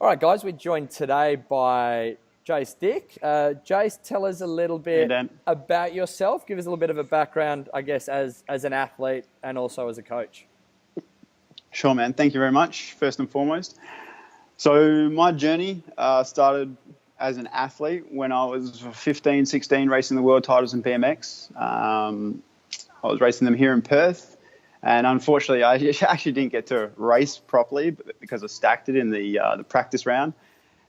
All right, guys, we're joined today by Jase Dick. Jase, tell us a little Hey, bit Dan. about yourself. Give us a little bit of a background, I guess, as an athlete and also as a coach. Sure, man. Thank you very much, first and foremost. So my journey started as an athlete when I was 15, 16, racing the world titles in BMX. I was racing them here in Perth. And unfortunately, I actually didn't get to race properly because I stacked it in the practice round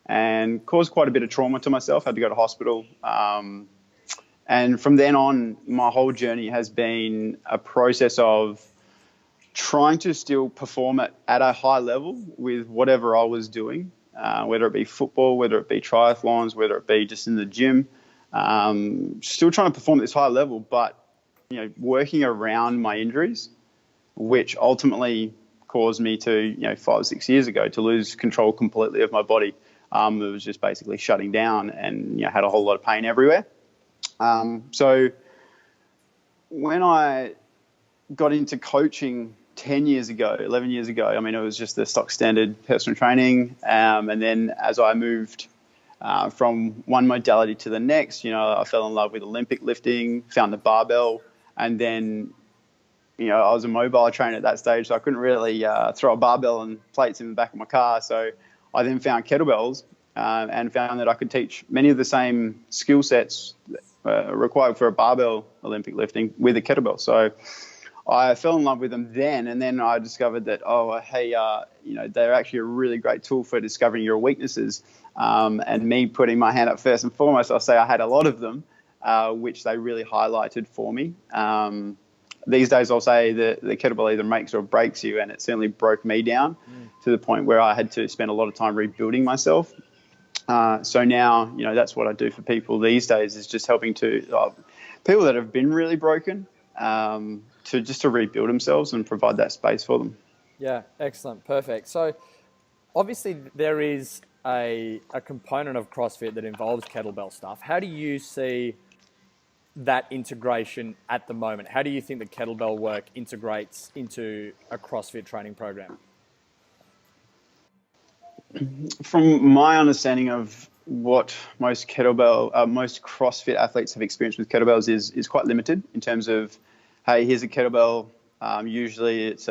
and caused quite a bit of trauma to myself. I had to go to hospital. And from then on, my whole journey has been a process of trying to still perform at a high level with whatever I was doing, whether it be football, whether it be triathlons, whether it be just in the gym. Still trying to perform at this high level, but working around my injuries, which ultimately caused me to, 5 or 6 years ago, to lose control completely of my body. It was just basically shutting down and had a whole lot of pain everywhere. So when I got into coaching 10 years ago, 11 years ago, I mean, it was just the stock standard personal training. And then as I moved from one modality to the next, I fell in love with Olympic lifting, found the barbell, and then I was a mobile trainer at that stage, so I couldn't really throw a barbell and plates in the back of my car. So I then found kettlebells and found that I could teach many of the same skill sets required for a barbell Olympic lifting with a kettlebell. So I fell in love with them then, and then I discovered that, they're actually a really great tool for discovering your weaknesses. And me putting my hand up first and foremost, I'll say I had a lot of them, which they really highlighted for me. These days, I'll say that the kettlebell either makes or breaks you, and it certainly broke me down to the point where I had to spend a lot of time rebuilding myself. So now, that's what I do for people these days, is just helping to people that have been really broken to rebuild themselves and provide that space for them. Yeah, excellent, perfect. So obviously there is a component of CrossFit that involves kettlebell stuff. How do you see that integration at the moment? How do you think the kettlebell work integrates into a CrossFit training program? From my understanding of what most CrossFit athletes have experienced with kettlebells is quite limited in terms of, hey, here's a kettlebell. Usually it's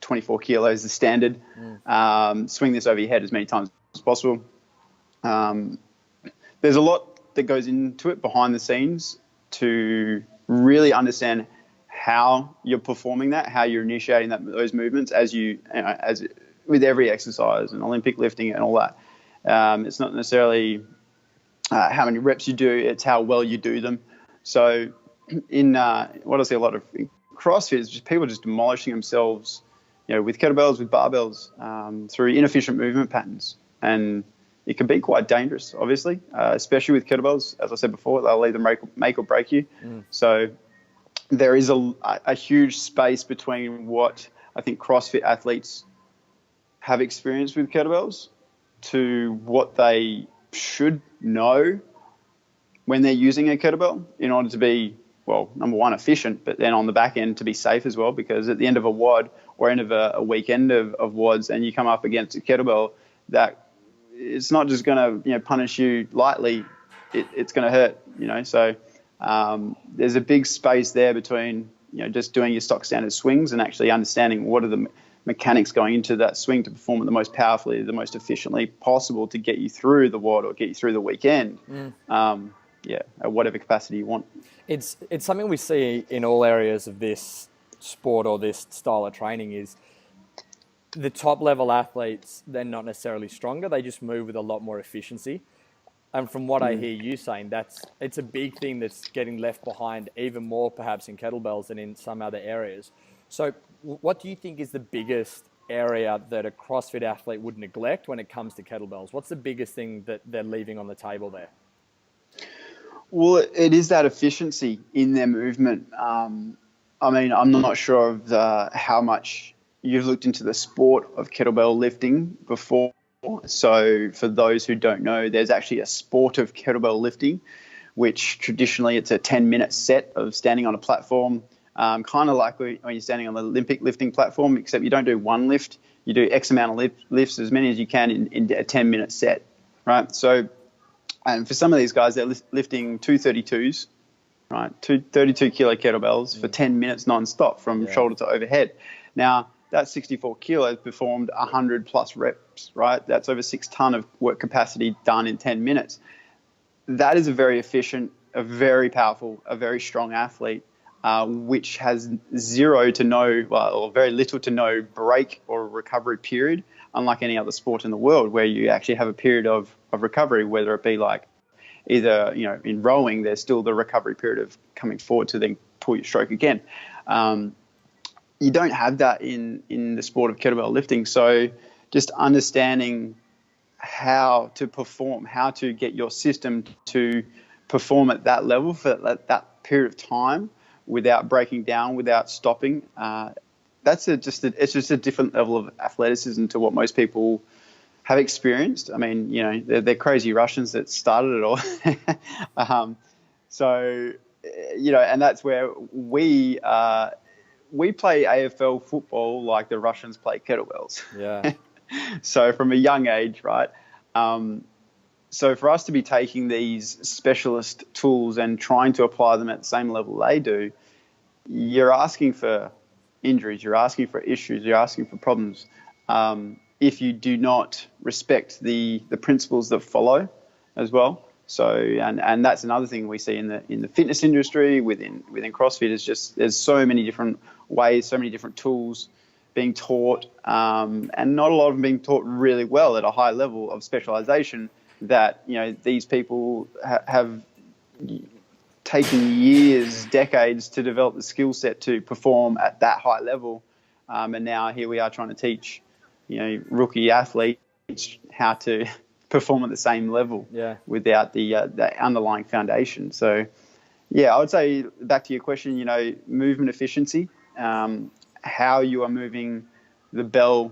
24 kilos, the standard. Swing this over your head as many times as possible. There's a lot that goes into it behind the scenes to really understand how you're performing that, how you're initiating those movements as with every exercise and Olympic lifting and all that. It's not necessarily how many reps you do, it's how well you do them. So in what I see a lot of in CrossFit is just people just demolishing themselves, with kettlebells, with barbells, through inefficient movement patterns. And it can be quite dangerous, obviously, especially with kettlebells. As I said before, they'll either make or break you. So there is a huge space between what I think CrossFit athletes have experienced with kettlebells to what they should know when they're using a kettlebell in order to be, well, number one, efficient, but then on the back end to be safe as well, because at the end of a WOD or end of a weekend of WODs and you come up against a kettlebell, that it's not just going to punish you lightly, it's going to hurt, so there's a big space there between just doing your stock standard swings and actually understanding what are the mechanics going into that swing to perform it the most powerfully, the most efficiently possible to get you through the WOD or get you through the weekend, at whatever capacity you want. It's something we see in all areas of this sport or this style of training is the top level athletes, they're not necessarily stronger. They just move with a lot more efficiency. And from what I hear you saying, it's a big thing that's getting left behind even more perhaps in kettlebells than in some other areas. So what do you think is the biggest area that a CrossFit athlete would neglect when it comes to kettlebells? What's the biggest thing that they're leaving on the table there? Well, it is that efficiency in their movement. I'm not sure of how much you've looked into the sport of kettlebell lifting before. So for those who don't know, there's actually a sport of kettlebell lifting, which traditionally it's a 10-minute set of standing on a platform, kind of like when you're standing on the Olympic lifting platform, except you don't do one lift, you do X amount of lifts, as many as you can in a 10-minute set, right? So, and for some of these guys, they're lifting 232s, right? 232 kilo kettlebells for 10 minutes non-stop from shoulder to overhead. Now, that 64 kilos performed 100 plus reps, right? That's over 6 ton of work capacity done in 10 minutes. That is a very efficient, a very powerful, a very strong athlete, which has zero to no, or very little to no break or recovery period, unlike any other sport in the world where you actually have a period of recovery, whether it be like either, in rowing, there's still the recovery period of coming forward to then pull your stroke again. You don't have that in the sport of kettlebell lifting. So just understanding how to perform, how to get your system to perform at that level for that period of time without breaking down, without stopping. It's just a different level of athleticism to what most people have experienced. I mean, they're crazy Russians that started it all. And that's where we play AFL football like the Russians play kettlebells. Yeah. So from a young age, right? So for us to be taking these specialist tools and trying to apply them at the same level they do, you're asking for injuries, you're asking for issues, you're asking for problems. If you do not respect the principles that follow as well. So, and that's another thing we see in the fitness industry, within CrossFit, is just there's so many different ways, so many different tools being taught, and not a lot of them being taught really well at a high level of specialization that, these people have taken years, decades to develop the skill set to perform at that high level. And now here we are trying to teach, rookie athletes how to perform at the same level without the underlying foundation. So, I would say, back to your question, movement efficiency, how you are moving the bell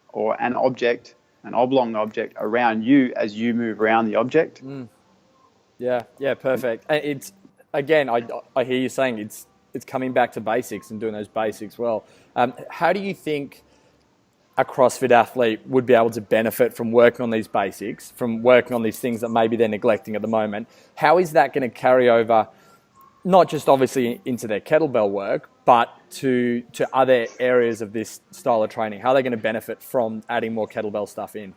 or an oblong object around you as you move around the object. Yeah, perfect. And it's, again, I hear you saying it's coming back to basics and doing those basics well. How do you think a CrossFit athlete would be able to benefit from working on these basics, from working on these things that maybe they're neglecting at the moment? How is that going to carry over, not just obviously into their kettlebell work, but to other areas of this style of training? How are they going to benefit from adding more kettlebell stuff in?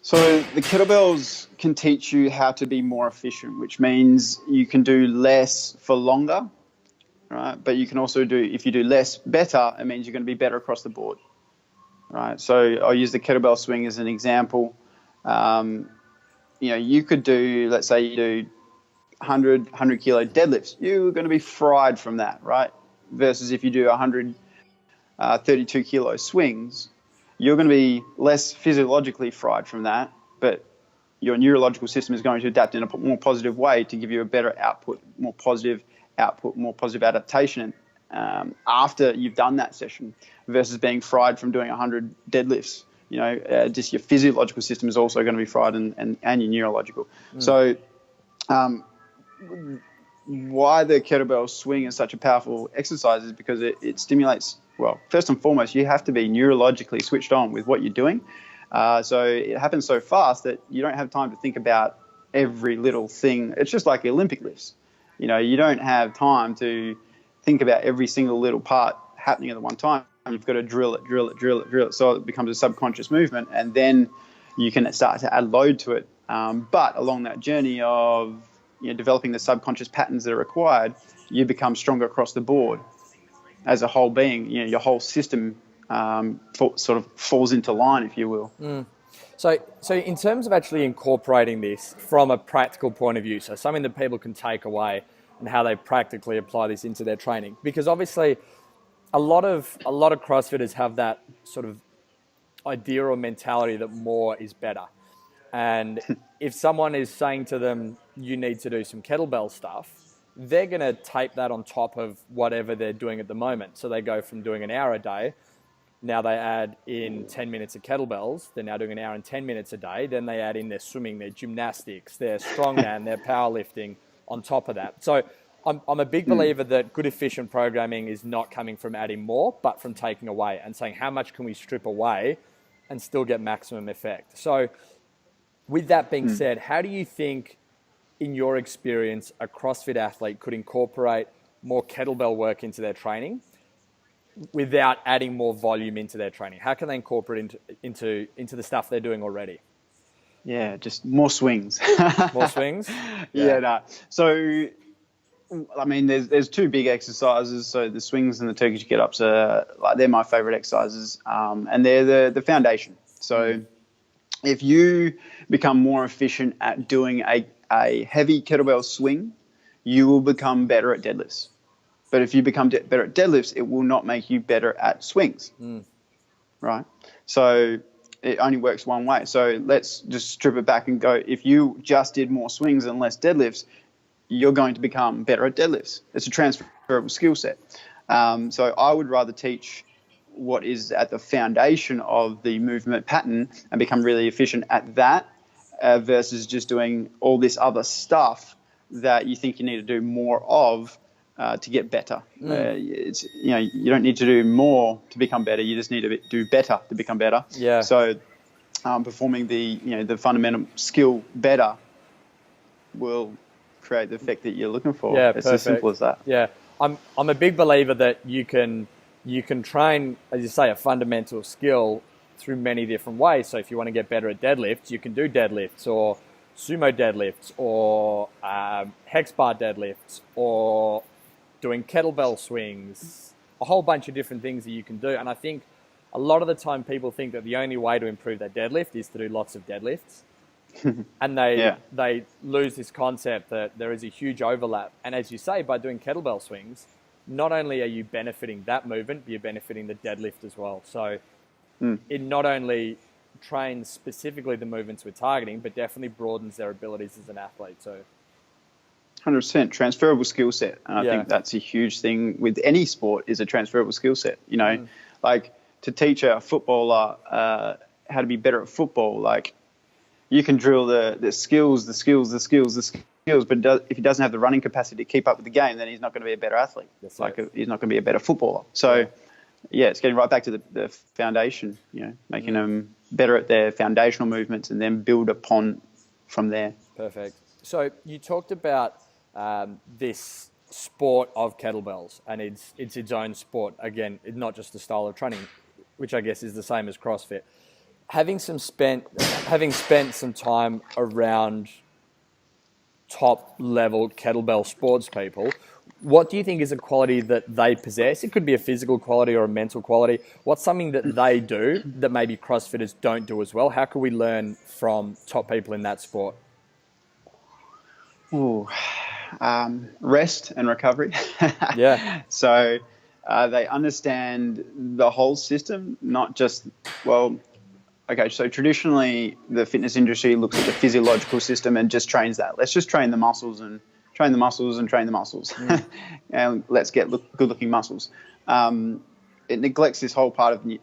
So the kettlebells can teach you how to be more efficient, which means you can do less for longer, right? But you can also if you do less better, it means you're going to be better across the board, right? So I'll use the kettlebell swing as an example. You could do, let's say you do 100 kilo deadlifts. You're going to be fried from that, right? Versus if you do 132 kilo swings, you're going to be less physiologically fried from that, but your neurological system is going to adapt in a more positive way to give you a better output, more positive adaptation after you've done that session, versus being fried from doing 100 deadlifts. Just your physiological system is also going to be fried, and your neurological. So why the kettlebell swing is such a powerful exercise is because it stimulates, well, first and foremost, you have to be neurologically switched on with what you're doing. So it happens so fast that you don't have time to think about every little thing. It's just like the Olympic lifts. You don't have time to think about every single little part happening at the one time. You've got to drill it. So it becomes a subconscious movement, and then you can start to add load to it. But along that journey of developing the subconscious patterns that are required, you become stronger across the board as a whole being. Your whole system sort of falls into line, if you will. So in terms of actually incorporating this from a practical point of view, so something that people can take away and how they practically apply this into their training, because obviously a lot of CrossFitters have that sort of idea or mentality that more is better. And if someone is saying to them, you need to do some kettlebell stuff, they're going to tape that on top of whatever they're doing at the moment. So they go from doing an hour a day, now they add in 10 minutes of kettlebells, they're now doing an hour and 10 minutes a day, then they add in their swimming, their gymnastics, their strongman, their powerlifting on top of that. So I'm a big believer that good efficient programming is not coming from adding more, but from taking away and saying how much can we strip away and still get maximum effect. So with that being said, how do you think, in your experience, a CrossFit athlete could incorporate more kettlebell work into their training without adding more volume into their training? How can they incorporate into the stuff they're doing already? Yeah, just more swings. More swings? Yeah, no. So, I mean, there's two big exercises. So the swings and the Turkish get-ups are they're my favorite exercises, and they're the foundation. So if you become more efficient at doing a heavy kettlebell swing, you will become better at deadlifts. But if you become better at deadlifts, it will not make you better at swings, right? So it only works one way. So let's just strip it back and go, if you just did more swings and less deadlifts, you're going to become better at deadlifts. It's a transferable skill set. So I would rather teach what is at the foundation of the movement pattern and become really efficient at that versus just doing all this other stuff that you think you need to do more of to get better. It's, you don't need to do more to become better. You just need to do better to become better. Yeah. So performing the fundamental skill better will create the effect that you're looking for. Yeah, it's perfect. as simple as that. Yeah, I'm a big believer that you can train, as you say, a fundamental skill through many different ways. So if you want to get better at deadlifts, you can do deadlifts or sumo deadlifts or hex bar deadlifts or doing kettlebell swings, a whole bunch of different things that you can do. And I think a lot of the time people think that the only way to improve their deadlift is to do lots of deadlifts. And they lose this concept that there is a huge overlap. And as you say, by doing kettlebell swings, not only are you benefiting that movement, but you're benefiting the deadlift as well. So it not only trains specifically the movements we're targeting, but definitely broadens their abilities as an athlete. So 100% transferable skill set. And I think that's a huge thing with any sport is a transferable skill set. Like to teach a footballer how to be better at football, like you can drill the skills, but if he doesn't have the running capacity to keep up with the game, then he's not going to be a better athlete. He's not going to be a better footballer. So, it's getting right back to the foundation, making them better at their foundational movements and then build upon from there. Perfect. So you talked about this sport of kettlebells, and it's its own sport. Again, it's not just a style of training, which I guess is the same as CrossFit. Having spent some time around top level kettlebell sports people, what do you think is a quality that they possess? It could be a physical quality or a mental quality. What's something that they do that maybe CrossFitters don't do as well? How can we learn from top people in that sport? Rest and recovery. Yeah. So they understand the whole system, not just, so traditionally the fitness industry looks at the physiological system and just trains that. Let's just train the muscles and train the muscles and train the muscles. And let's get good-looking muscles. It neglects this whole part of the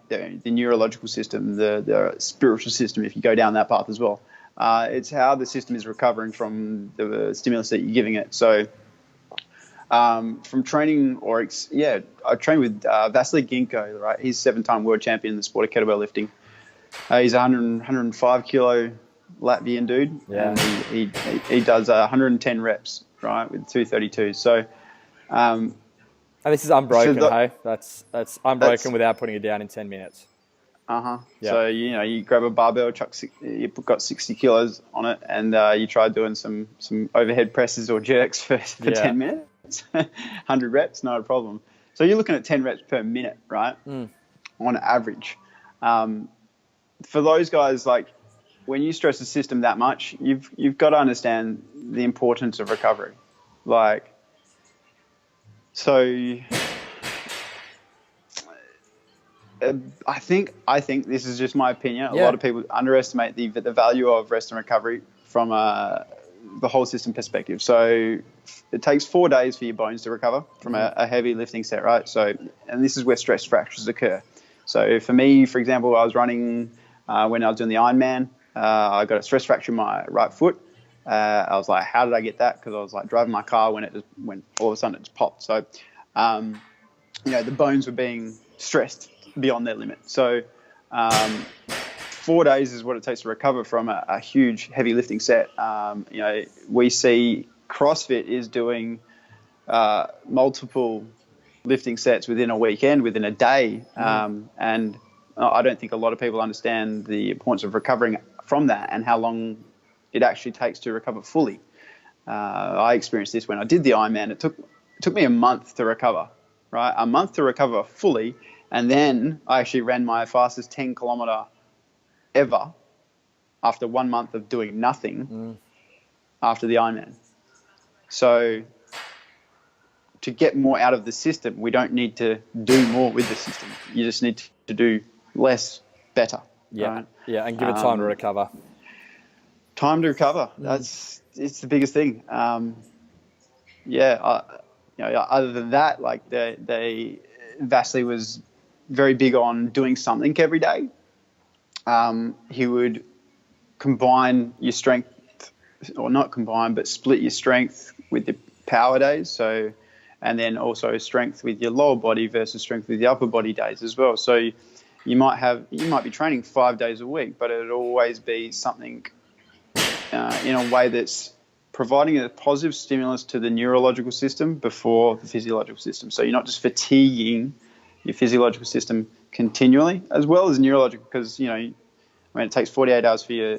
neurological system, the spiritual system, if you go down that path as well. It's how the system is recovering from the stimulus that you're giving it. So from training I trained with Vasily Ginko, right? He's 7-time world champion in the sport of kettlebell lifting. He's a 105 kilo Latvian dude, and he does 110 reps, right, with 232. So, and this is unbroken, hey? That's unbroken without putting it down in 10 minutes. Yeah. So you grab a barbell, got 60 kilos on it, and you try doing some overhead presses or jerks for 10 minutes, 100 reps, not a problem. So you're looking at 10 reps per minute, right? On average. For those guys, like when you stress the system that much, you've got to understand the importance of recovery. Like, so I think this is just my opinion. A lot of people underestimate the value of rest and recovery from the whole system perspective. So it takes 4 days for your bones to recover from a heavy lifting set, right? So, and this is where stress fractures occur. So for me, for example, I was running when I was doing the Ironman. I got a stress fracture in my right foot. I was like, how did I get that? Because I was like driving my car when all of a sudden it just popped. So, the bones were being stressed beyond their limit. So 4 days is what it takes to recover from a huge heavy lifting set. We see CrossFit is doing multiple lifting sets within a weekend, within a day. And I don't think a lot of people understand the importance of recovering from that and how long it actually takes to recover fully. I experienced this when I did the Ironman. It took me a month to recover, right? A month to recover fully. And then I actually ran my fastest 10 kilometer ever after 1 month of doing nothing after the Ironman. So to get more out of the system, we don't need to do more with the system. You just need to do less better. Yeah, right? yeah, and give it time to recover. Time to recover. It's the biggest thing. Other than that, like Vasily was very big on doing something every day. He would combine your strength, or not combine, but split your strength with your power days. So, and then also strength with your lower body versus strength with the upper body days as well. So you might be training 5 days a week, but it'd always be something in a way that's providing a positive stimulus to the neurological system before the physiological system. So you're not just fatiguing your physiological system continually, as well as neurological, because it takes 48 hours for your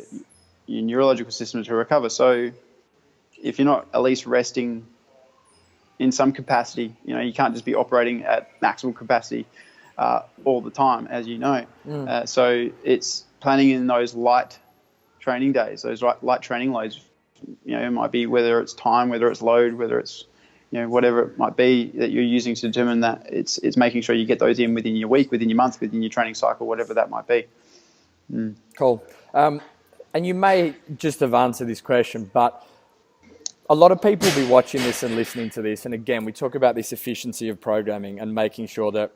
neurological system to recover. So if you're not at least resting in some capacity, you can't just be operating at maximal capacity all the time, as you know. So it's planning in those light training days, those light training loads. It might be whether it's time, whether it's load, whether it's whatever it might be that you're using to determine that. It's making sure you get those in within your week, within your month, within your training cycle, whatever that might be. Cool. And you may just have answered this question, but a lot of people will be watching this and listening to this. And again, we talk about this efficiency of programming and making sure that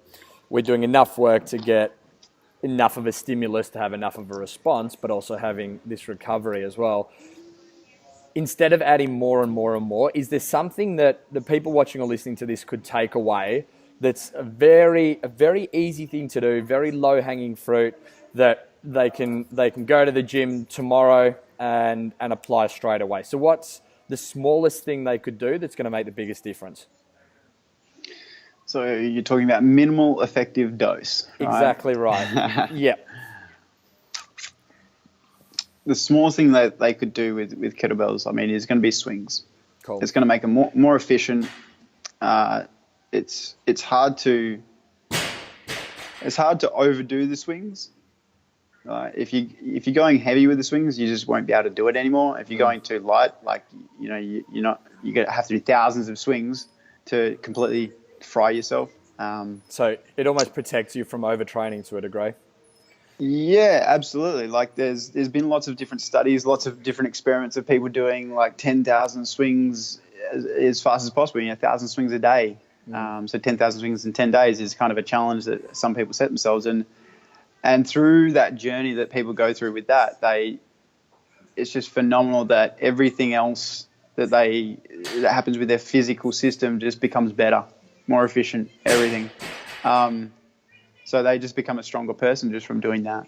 we're doing enough work to get enough of a stimulus to have enough of a response, but also having this recovery as well. Instead of adding more and more and more, is there something that the people watching or listening to this could take away that's a very easy thing to do, very low-hanging fruit, that they can go to the gym tomorrow and apply straight away? So what's the smallest thing they could do that's going to make the biggest difference? So you're talking about minimal effective dose, right? Exactly right. Yep. The smallest thing that they could do with kettlebells, is going to be swings. Cool. It's going to make them more efficient. It's hard to overdo the swings. If you're going heavy with the swings, you just won't be able to do it anymore. If you're going too light, you have to do thousands of swings to completely fry yourself. So it almost protects you from overtraining to a degree. Yeah, absolutely. Like there's been lots of different studies, lots of different experiments of people doing like 10,000 swings as fast as possible. 1,000 swings a day. So 10,000 swings in 10 days is kind of a challenge that some people set themselves. And through that journey that people go through with that, it's just phenomenal that everything else that happens with their physical system just becomes better, more efficient, everything. So they just become a stronger person just from doing that.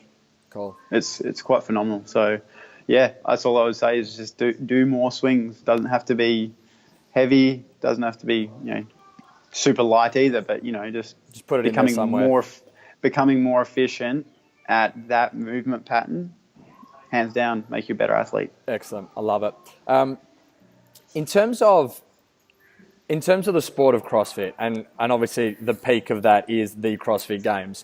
Cool. It's quite phenomenal. So yeah, that's all I would say is just do more swings. Doesn't have to be heavy, doesn't have to be, super light either, but just put it becoming in there somewhere. Becoming more efficient at that movement pattern, hands down, make you a better athlete. Excellent. I love it. In terms of the sport of CrossFit, and obviously the peak of that is the CrossFit Games,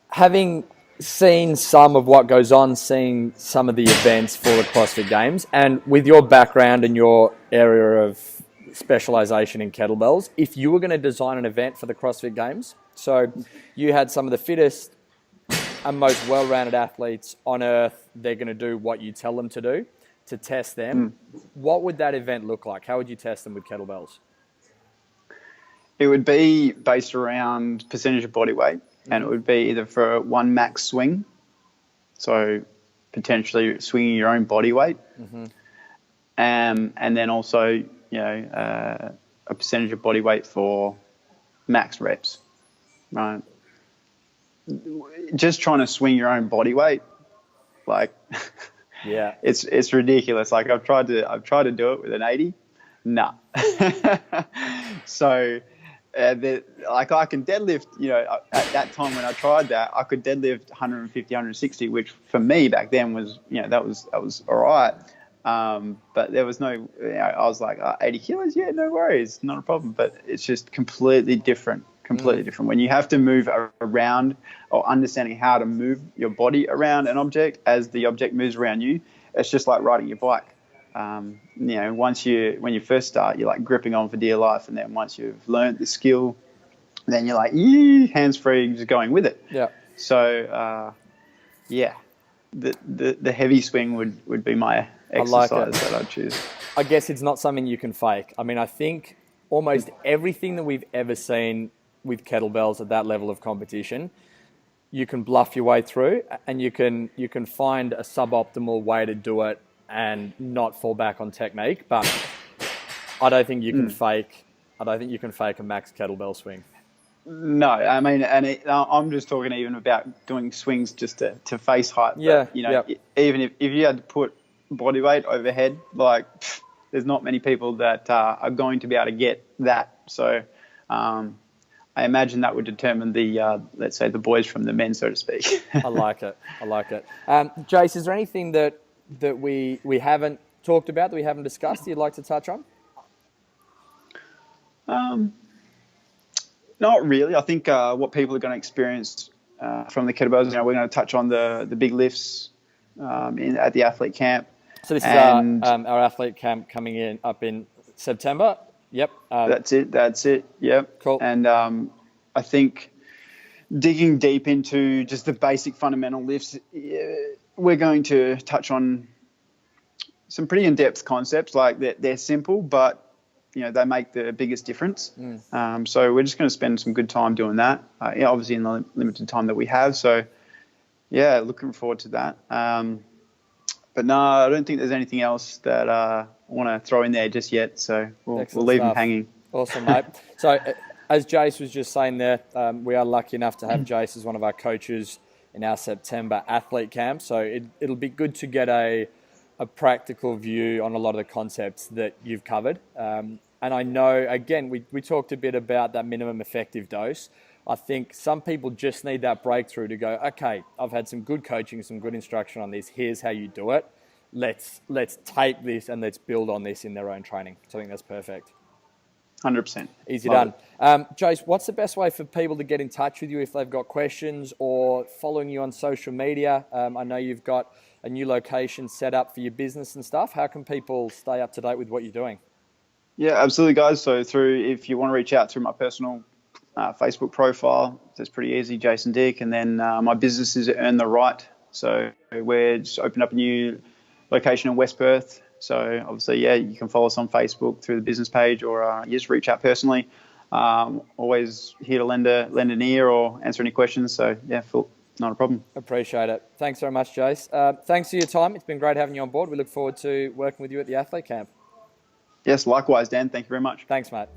having seen some of what goes on, seeing some of the events for the CrossFit Games, and with your background and your area of specialisation in kettlebells, if you were going to design an event for the CrossFit Games, so you had some of the fittest and most well-rounded athletes on earth, they're going to do what you tell them to do to test them. What would that event look like? How would you test them with kettlebells? It would be based around percentage of body weight, and it would be either for one max swing, so potentially swinging your own body weight, and then also, a percentage of body weight for max reps, right? Just trying to swing your own body weight, like, yeah, it's ridiculous. Like I've tried to do it with an 80, nah. So, like I can deadlift, at that time when I tried that, I could deadlift 150, 160, which for me back then was, that was all right. But there was no, I was like, 80 kilos, yeah, no worries, not a problem. But it's just completely different. When you have to move around, or understanding how to move your body around an object as the object moves around you, it's just like riding your bike. When you first start, you're like gripping on for dear life, and then once you've learned the skill, then you're like, hands free, just going with it. Yeah. So, the heavy swing would be my exercise that I'd choose. I guess it's not something you can fake. I mean, I think almost everything that we've ever seen with kettlebells at that level of competition, you can bluff your way through, and you can find a suboptimal way to do it and not fall back on technique. But I don't think you can fake. I don't think you can fake a max kettlebell swing. No, I mean, I'm just talking even about doing swings just to face height. Yeah, but, even if you had to put body weight overhead, like there's not many people that are going to be able to get that. So I imagine that would determine the, let's say, the boys from the men, so to speak. I like it. Jase, is there anything that we haven't talked about, that we haven't discussed, you'd like to touch on? Not really. I think what people are going to experience from the kettlebells, we're going to touch on the big lifts at the athlete camp. So this is our athlete camp coming up in September. Yep. That's it. Yep. Cool. And I think digging deep into just the basic fundamental lifts, we're going to touch on some pretty in-depth concepts. Like they're simple, but they make the biggest difference. So we're just going to spend some good time doing that, obviously in the limited time that we have. So, yeah, looking forward to that. But no, I don't think there's anything else that I want to throw in there just yet. So we'll leave them hanging. Awesome, mate. So as Jase was just saying there, we are lucky enough to have Jase as one of our coaches in our September athlete camp. So it'll be good to get a practical view on a lot of the concepts that you've covered. And I know, again, we talked a bit about that minimum effective dose. I think some people just need that breakthrough to go, okay, I've had some good coaching, some good instruction on this. Here's how you do it. Let's take this and let's build on this in their own training. So I think that's perfect. 100%. Easy done. Jase, what's the best way for people to get in touch with you if they've got questions or following you on social media? I know you've got a new location set up for your business and stuff. How can people stay up to date with what you're doing? Yeah, absolutely, guys. So if you want to reach out through my personal Facebook profile, that's pretty easy, Jason Dick. And then my business is Earn the Right. So we're just opened up a new location in West Perth. So obviously, you can follow us on Facebook through the business page, or just reach out personally. Always here to lend an ear or answer any questions. So not a problem. Appreciate it. Thanks very much, Jase. Thanks for your time. It's been great having you on board. We look forward to working with you at the athlete camp. Yes, likewise, Dan. Thank you very much. Thanks, mate.